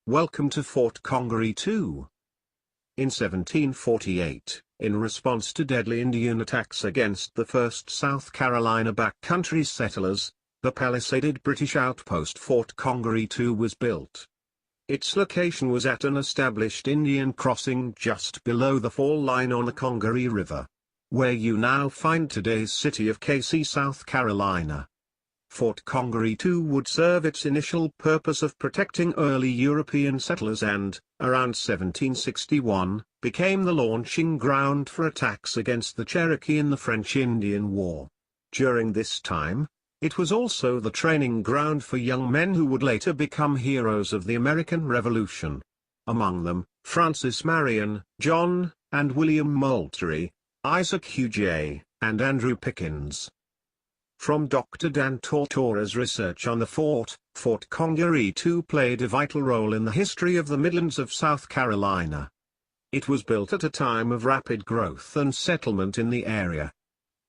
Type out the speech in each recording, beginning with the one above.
Welcome to Fort Congaree II. In 1748, in response to deadly Indian attacks against the first South Carolina backcountry settlers, the palisaded British outpost Fort Congaree II was built. Its location was at an established Indian crossing just below the fall line on the Congaree River, where you now find today's city of Casey, South Carolina. Fort Congaree II would serve its initial purpose of protecting early European settlers and, around 1761, became the launching ground for attacks against the Cherokee in the French Indian War. During this time, it was also the training ground for young men who would later become heroes of the American Revolution. Among them, Francis Marion, John and William Moultrie, Isaac Huger, and Andrew Pickens. From Dr. Dan Tortora's research on the fort, Fort Congaree II played a vital role in the history of the Midlands of South Carolina. It was built at a time of rapid growth and settlement in the area.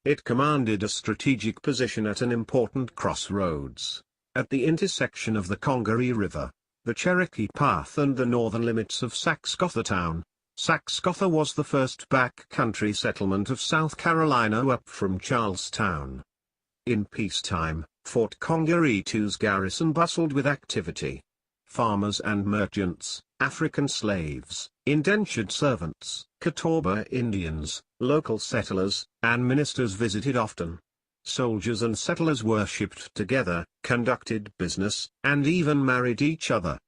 It commanded a strategic position at an important crossroads, at the intersection of the Congaree River, the Cherokee Path and the northern limits of Saxcotha Town. Saxcotha was the first backcountry settlement of South Carolina up from Charlestown. In peacetime, Fort Congaree II's garrison bustled with activity. Farmers and merchants, African slaves, indentured servants, Catawba Indians, local settlers, and ministers visited often. Soldiers and settlers worshipped together, conducted business, and even married each other.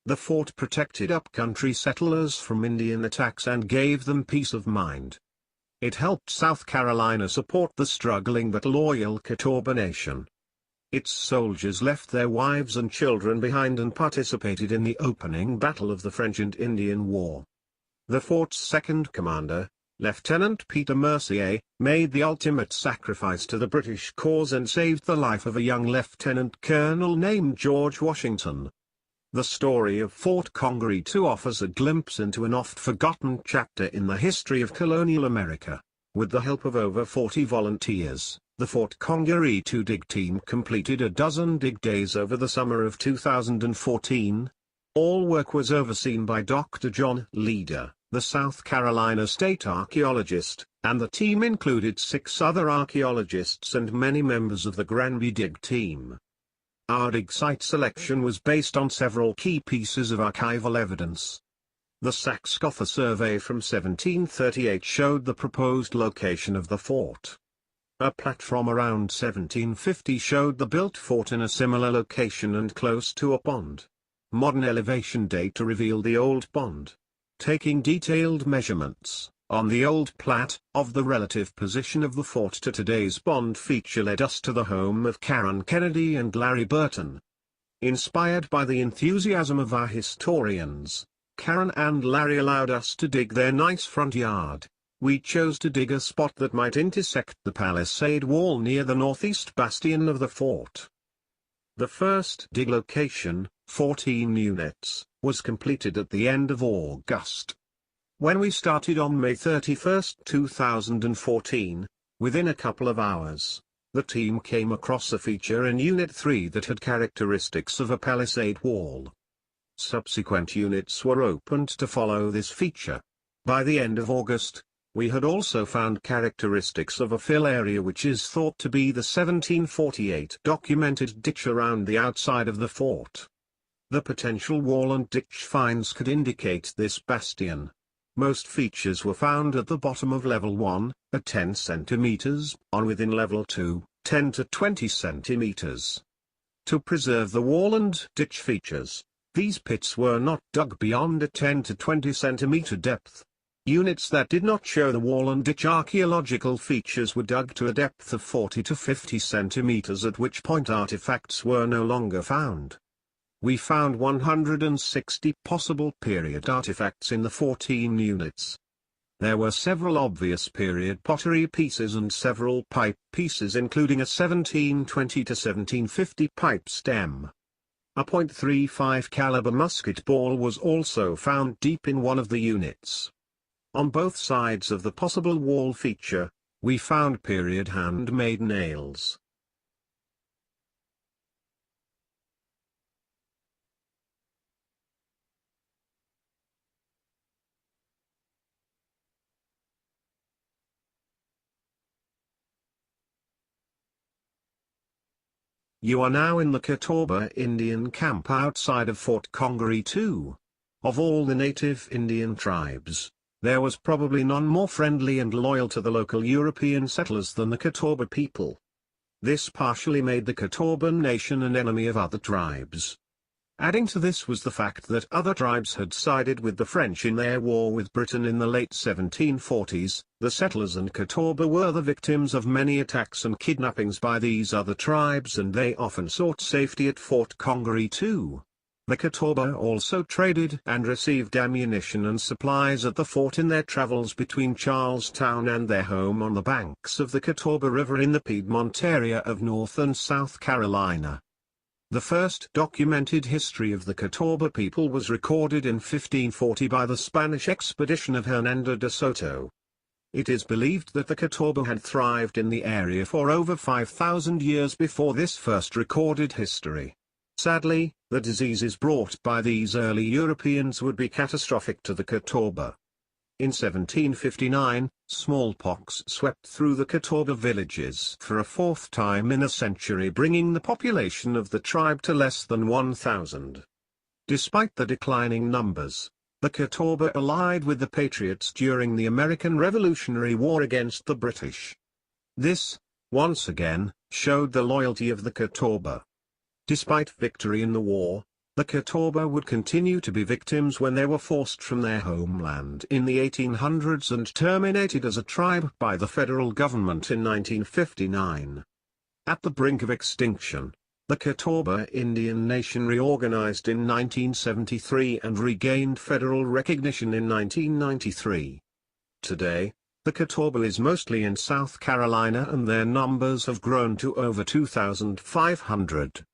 The fort protected upcountry settlers from Indian attacks and gave them peace of mind. It helped South Carolina support the struggling but loyal Catawba Nation. Its soldiers left their wives and children behind and participated in the opening battle of the French and Indian War. The fort's second commander, Lieutenant Peter Mercier, made the ultimate sacrifice to the British cause and saved the life of a young lieutenant colonel named George Washington. The story of Fort Congaree II offers a glimpse into an oft-forgotten chapter in the history of colonial America. With the help of over 40 volunteers, the Fort Congaree II dig team completed a dozen dig days over the summer of 2014. All work was overseen by Dr. John Leader, the South Carolina state archaeologist, and the team included 6 other archaeologists and many members of the Granby dig team. Our dig site selection was based on several key pieces of archival evidence. The Saxcotha survey from 1738 showed the proposed location of the fort. A plat from around 1750 showed the built fort in a similar location and close to a pond. Modern elevation data revealed the old pond. Taking detailed measurements, on the old plat, of the relative position of the fort to today's pond feature led us to the home of Karen Kennedy and Larry Burton. Inspired by the enthusiasm of our historians, Karen and Larry allowed us to dig their nice front yard. We chose to dig a spot that might intersect the palisade wall near the northeast bastion of the fort. The first dig location, 14 units, was completed at the end of August. When we started on May 31, 2014, within a couple of hours, the team came across a feature in Unit 3 that had characteristics of a palisade wall. Subsequent units were opened to follow this feature. By the end of August, we had also found characteristics of a fill area which is thought to be the 1748 documented ditch around the outside of the fort. The potential wall and ditch finds could indicate this bastion. Most features were found at the bottom of level 1, at 10 cm, on within level 2, 10 to 20 cm. To preserve the wall and ditch features, these pits were not dug beyond a 10 to 20 cm depth. Units that did not show the wall and ditch archaeological features were dug to a depth of 40 to 50 cm, at which point artifacts were no longer found. We found 160 possible period artifacts in the 14 units. There were several obvious period pottery pieces and several pipe pieces, including a 1720 to 1750 pipe stem. A .35 caliber musket ball was also found deep in one of the units. On both sides of the possible wall feature, we found period handmade nails. You are now in the Catawba Indian camp outside of Fort Congaree II. Of all the native Indian tribes, there was probably none more friendly and loyal to the local European settlers than the Catawba people. This partially made the Catawban nation an enemy of other tribes. Adding to this was the fact that other tribes had sided with the French in their war with Britain in the late 1740s. The settlers and Catawba were the victims of many attacks and kidnappings by these other tribes, and they often sought safety at Fort Congaree II. The Catawba also traded and received ammunition and supplies at the fort in their travels between Charlestown and their home on the banks of the Catawba River in the Piedmont area of North and South Carolina. The first documented history of the Catawba people was recorded in 1540 by the Spanish expedition of Hernando de Soto. It is believed that the Catawba had thrived in the area for over 5,000 years before this first recorded history. Sadly, the diseases brought by these early Europeans would be catastrophic to the Catawba. In 1759, smallpox swept through the Catawba villages for a fourth time in a century, bringing the population of the tribe to less than 1,000. Despite the declining numbers, the Catawba allied with the Patriots during the American Revolutionary War against the British. This, once again, showed the loyalty of the Catawba. Despite victory in the war, the Catawba would continue to be victims when they were forced from their homeland in the 1800s and terminated as a tribe by the federal government in 1959. At the brink of extinction, the Catawba Indian Nation reorganized in 1973 and regained federal recognition in 1993. Today, the Catawba is mostly in South Carolina and their numbers have grown to over 2,500.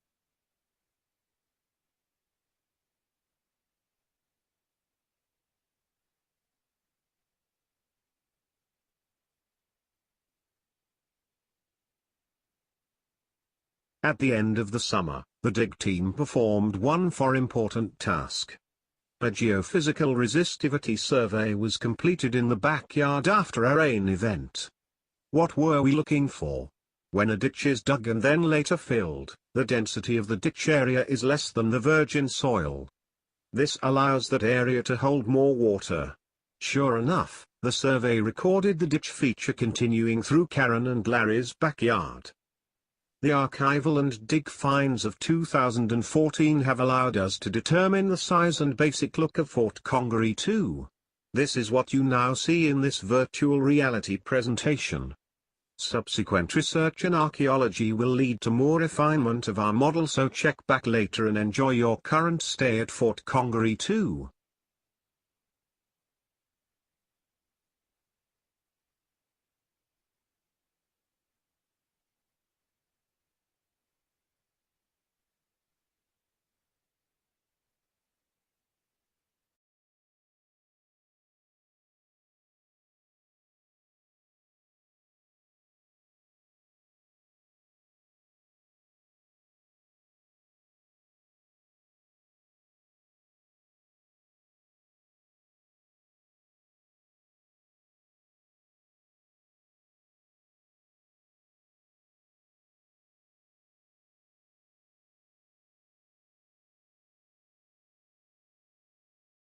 At the end of the summer, the dig team performed one important task. A geophysical resistivity survey was completed in the backyard after a rain event. What were we looking for? When a ditch is dug and then later filled, the density of the ditch area is less than the virgin soil. This allows that area to hold more water. Sure enough, the survey recorded the ditch feature continuing through Karen and Larry's backyard. The archival and dig finds of 2014 have allowed us to determine the size and basic look of Fort Congaree II. This is what you now see in this virtual reality presentation. Subsequent research in archaeology will lead to more refinement of our model, so check back later and enjoy your current stay at Fort Congaree II.